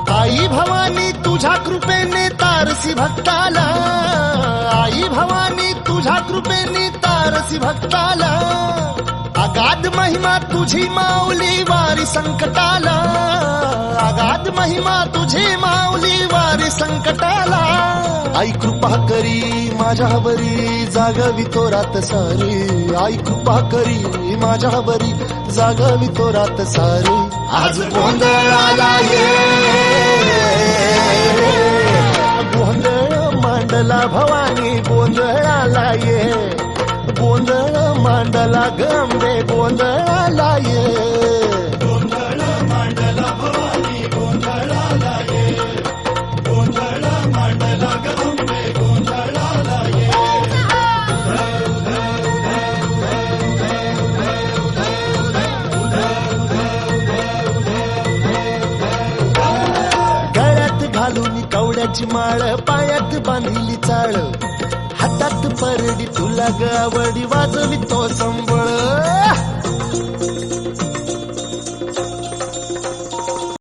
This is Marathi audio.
आई भवानी तुझ्या कृपेने तारसी भक्ताला, आई भवानी तुझ्या कृपेने तारसी भक्ताला, अगाध महिमा तुझी माऊली वारी संकटाला, अगाध महिमा तुझी माऊली वारी संकटाला. आई कृपा करी माझ्यावरी जागवी तो रात सारी, आई कृपा करी माझ्यावरी जागवी तो रात सारी. आज गोंधळाला ये, गोंधळ मांडला भवानी गोंधळाला ये, गोंधळ मांडला गंबे गोंधळाला ये, गोंधळ मांडला भवानी गोंधळाला ये, गोंधळ मांडला गंबे गोंधळाला ये. गळ्यात घालून कवड्याची माळ, पायात बांधिली चाळ, हातात परडी तुला गावडी वाजवी तो संबळ,